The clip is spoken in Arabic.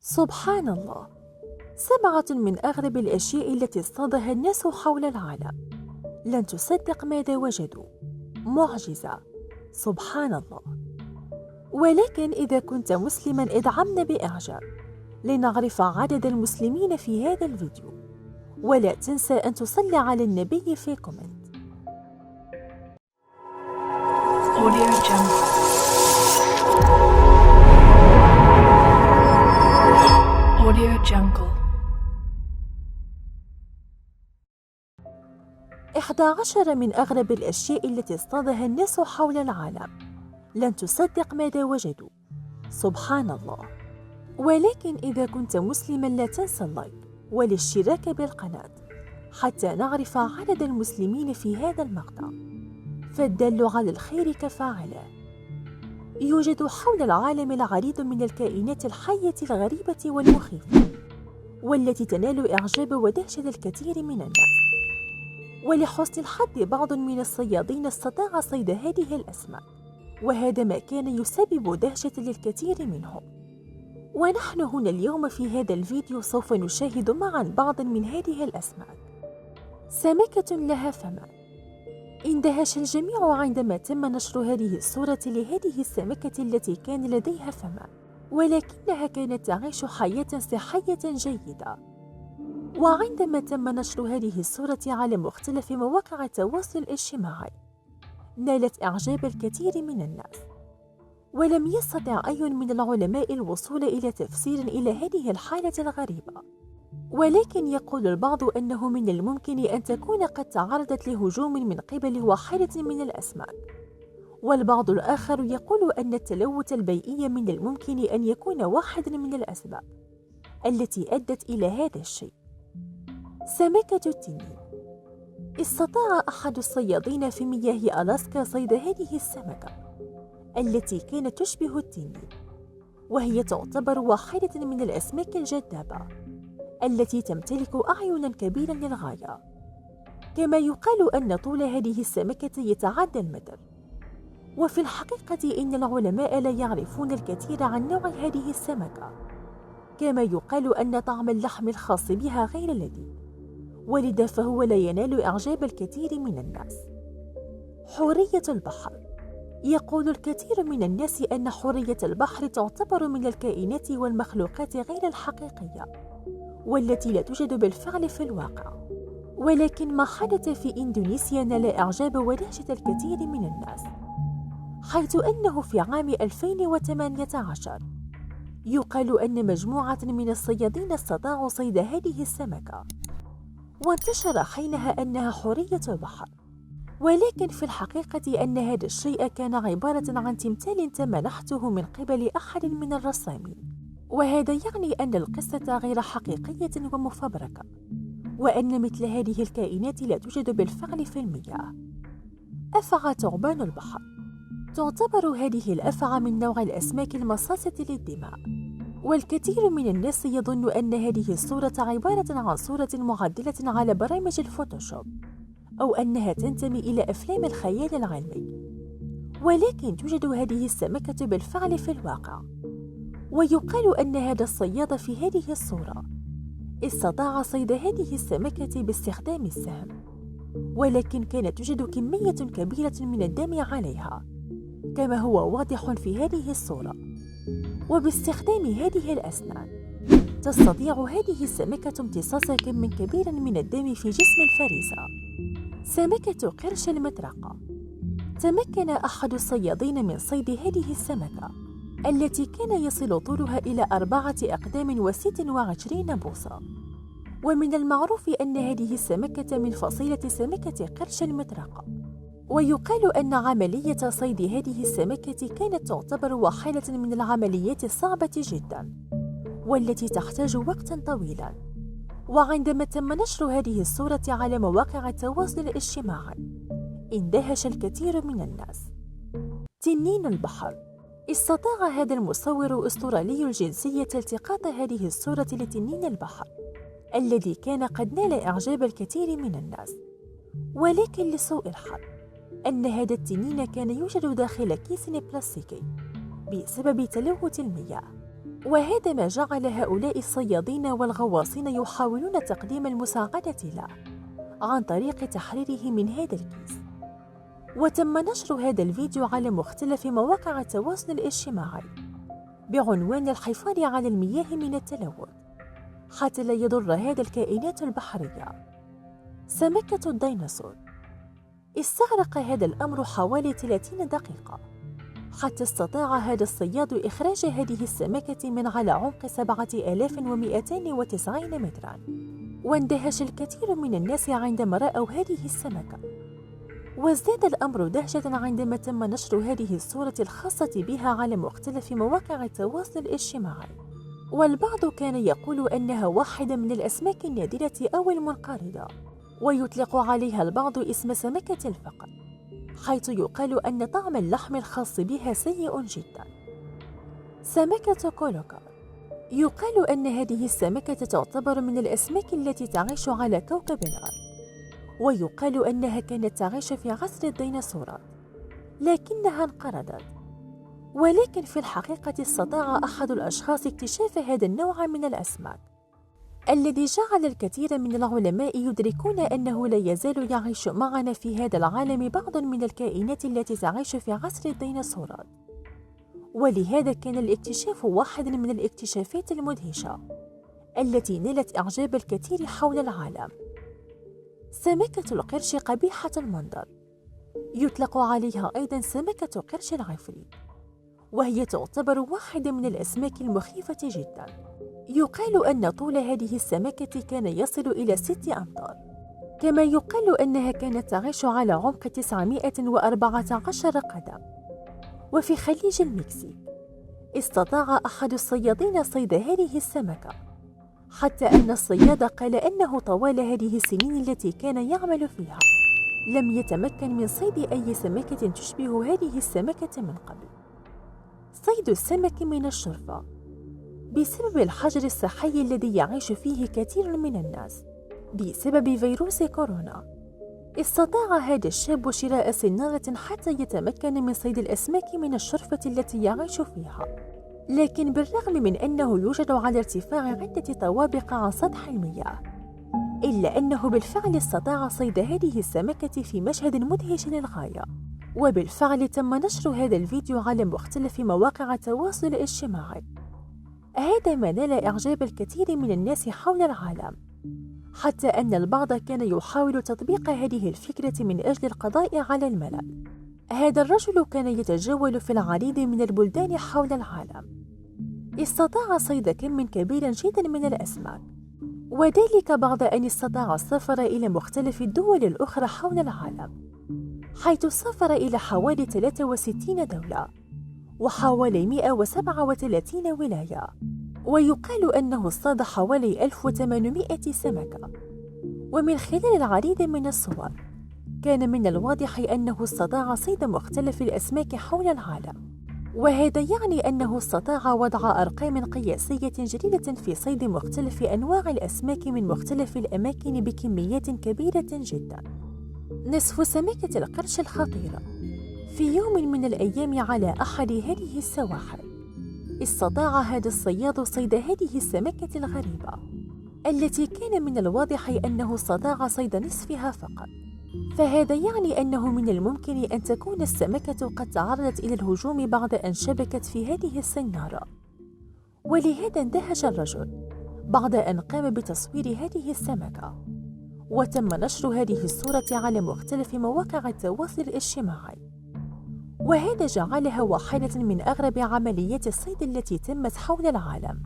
سبحان الله، 7 من أغرب الأشياء التي اصطادها الناس حول العالم. لن تصدق ماذا وجدوا. معجزة، سبحان الله. ولكن إذا كنت مسلما ادعمنا بإعجاب لنعرف عدد المسلمين في هذا الفيديو، ولا تنسى أن تصلي على النبي في كومنت. Audio Jungle. Audio Jungle. 11 من أغرب الأشياء التي اصطادها الناس حول العالم. لن تصدق ماذا وجدوا. سبحان الله. ولكن إذا كنت مسلما لا تنسى اللايك والاشتراك بالقناة حتى نعرف عدد المسلمين في هذا المقطع، فالدل على الخير كفاعله. يوجد حول العالم العديد من الكائنات الحية الغريبة والمخيفة، والتي تنال إعجاب ودهشة الكثير من الناس. ولحسن الحظ بعض من الصيادين استطاع صيد هذه الأسماك، وهذا ما كان يسبب دهشة للكثير منهم. ونحن هنا اليوم في هذا الفيديو سوف نشاهد معا بعض من هذه الأسماك. سمكة لها فمان. اندهش الجميع عندما تم نشر هذه الصورة لهذه السمكة التي كان لديها فمان، ولكنها كانت تعيش حياة صحية جيدة. وعندما تم نشر هذه الصورة على مختلف مواقع التواصل الاجتماعي، نالت إعجاب الكثير من الناس. ولم يستطع أي من العلماء الوصول إلى تفسير إلى هذه الحالة الغريبة، ولكن يقول البعض أنه من الممكن أن تكون قد تعرضت لهجوم من قبل واحدة من الأسماك، والبعض الآخر يقول أن التلوث البيئي من الممكن أن يكون واحد من الأسباب التي أدت إلى هذا الشيء. سمكة التنين. استطاع أحد الصيادين في مياه ألاسكا صيد هذه السمكة التي كانت تشبه التنين، وهي تعتبر واحدة من الأسماك الجذابة التي تمتلك أعينا كبيرة للغاية. كما يقال أن طول هذه السمكة يتعدى المتر. وفي الحقيقة إن العلماء لا يعرفون الكثير عن نوع هذه السمكة، كما يقال أن طعم اللحم الخاص بها غير لذيذ، ولذا فهو لا ينال إعجاب الكثير من الناس. حورية البحر. يقول الكثير من الناس أن حورية البحر تعتبر من الكائنات والمخلوقات غير الحقيقية، والتي لا توجد بالفعل في الواقع. ولكن ما حدث في إندونيسيا نال إعجاب ودهشة الكثير من الناس، حيث أنه في عام 2018 يقال أن مجموعة من الصيادين استطاعوا صيد هذه السمكة، وانتشر حينها أنها حورية البحر. ولكن في الحقيقة أن هذا الشيء كان عبارة عن تمثال تم نحته من قبل أحد من الرسامين، وهذا يعني أن القصة غير حقيقية ومفبركة، وأن مثل هذه الكائنات لا توجد بالفعل في المياه. أفعى ثعبان البحر. تعتبر هذه الأفعى من نوع الأسماك المصاصة للدماء، والكثير من الناس يظن أن هذه الصورة عبارة عن صورة معدلة على برامج الفوتوشوب، أو أنها تنتمي إلى أفلام الخيال العلمي، ولكن توجد هذه السمكة بالفعل في الواقع. ويقال أن هذا الصياد في هذه الصورة استطاع صيد هذه السمكة باستخدام السهم، ولكن كانت توجد كمية كبيرة من الدم عليها كما هو واضح في هذه الصورة. وباستخدام هذه الأسنان تستطيع هذه السمكة امتصاص كم كبير من الدم في جسم الفريسة. سمكة قرش المطرقة. تمكن أحد الصيادين من صيد هذه السمكة التي كان يصل طولها إلى 4 أقدام و26 بوصة. ومن المعروف أن هذه السمكة من فصيلة سمكة قرش المطرقة، ويقال أن عملية صيد هذه السمكة كانت تعتبر واحدة من العمليات الصعبة جدا، والتي تحتاج وقتا طويلا. وعندما تم نشر هذه الصورة على مواقع التواصل الاجتماعي، اندهش الكثير من الناس. تنين البحر. استطاع هذا المصور أسترالي الجنسية التقاط هذه الصورة لتنين البحر الذي كان قد نال إعجاب الكثير من الناس، ولكن لسوء الحظ أن هذا التنين كان يوجد داخل كيس بلاستيكي بسبب تلوث المياه، وهذا ما جعل هؤلاء الصيادين والغواصين يحاولون تقديم المساعدة له عن طريق تحريره من هذا الكيس. وتم نشر هذا الفيديو على مختلف مواقع التواصل الاجتماعي بعنوان الحفاظ على المياه من التلوث حتى لا يضر هذا الكائنات البحرية. سمكة الديناصور. استغرق هذا الأمر حوالي 30 دقيقة حتى استطاع هذا الصياد إخراج هذه السمكة من على عمق 7290 متراً. واندهش الكثير من الناس عندما رأوا هذه السمكة، وازداد الأمر دهشة عندما تم نشر هذه الصورة الخاصة بها على مختلف مواقع التواصل الاجتماعي. والبعض كان يقول أنها واحدة من الأسماك النادرة أو المنقرضة، ويطلق عليها البعض اسم سمكة الفقر، حيث يقال أن طعم اللحم الخاص بها سيء جدا. سمكة كولوكار. يقال أن هذه السمكة تعتبر من الأسماك التي تعيش على كوكب الأرض، ويقال أنها كانت تعيش في عصر الديناصورات لكنها انقرضت. ولكن في الحقيقة استطاع أحد الأشخاص اكتشاف هذا النوع من الأسماك الذي جعل الكثير من العلماء يدركون أنه لا يزال يعيش معنا في هذا العالم بعض من الكائنات التي تعيش في عصر الديناصورات. ولهذا كان الاكتشاف واحد من الاكتشافات المدهشة التي نالت إعجاب الكثير حول العالم. سمكة القرش قبيحة المنظر. يطلق عليها أيضا سمكة قرش العفريت، وهي تعتبر واحدة من الأسماك المخيفة جدا. يقال أن طول هذه السمكة كان يصل إلى 6 أمتار، كما يقال أنها كانت تعيش على عمق 914 قدم. وفي خليج المكسيك استطاع أحد الصيادين صيد هذه السمكة، حتى أن الصياد قال أنه طوال هذه السنين التي كان يعمل فيها لم يتمكن من صيد أي سمكة تشبه هذه السمكة من قبل. صيد السمك من الشرفة. بسبب الحجر الصحي الذي يعيش فيه كثير من الناس بسبب فيروس كورونا، استطاع هذا الشاب شراء سنارة حتى يتمكن من صيد الأسماك من الشرفة التي يعيش فيها. لكن بالرغم من أنه يوجد على ارتفاع عدة طوابق عن سطح المياه، إلا أنه بالفعل استطاع صيد هذه السمكة في مشهد مدهش للغاية. وبالفعل تم نشر هذا الفيديو على مختلف مواقع التواصل الاجتماعي. هذا ما نال إعجاب الكثير من الناس حول العالم، حتى أن البعض كان يحاول تطبيق هذه الفكرة من أجل القضاء على الملل. هذا الرجل كان يتجول في العديد من البلدان حول العالم. استطاع صيد كم كبير جدا من الأسماك، وذلك بعد أن استطاع السفر إلى مختلف الدول الأخرى حول العالم، حيث سافر إلى حوالي 63 دولة وحوالي 137 ولاية. ويقال أنه اصطاد حوالي 1800 سمكة. ومن خلال العديد من الصور كان من الواضح أنه استطاع صيد مختلف الأسماك حول العالم، وهذا يعني أنه استطاع وضع أرقام قياسية جديدة في صيد مختلف أنواع الأسماك من مختلف الأماكن بكميات كبيرة جدا. نصف سمكة القرش الخطيرة. في يوم من الأيام على أحد هذه السواحل استطاع هذا الصياد صيد هذه السمكة الغريبة التي كان من الواضح أنه استطاع صيد نصفها فقط، فهذا يعني أنه من الممكن أن تكون السمكة قد تعرضت إلى الهجوم بعد أن شبكت في هذه السنارة. ولهذا اندهش الرجل بعد أن قام بتصوير هذه السمكة، وتم نشر هذه الصورة على مختلف مواقع التواصل الاجتماعي، وهذا جعلها واحدة من أغرب عمليات الصيد التي تمت حول العالم.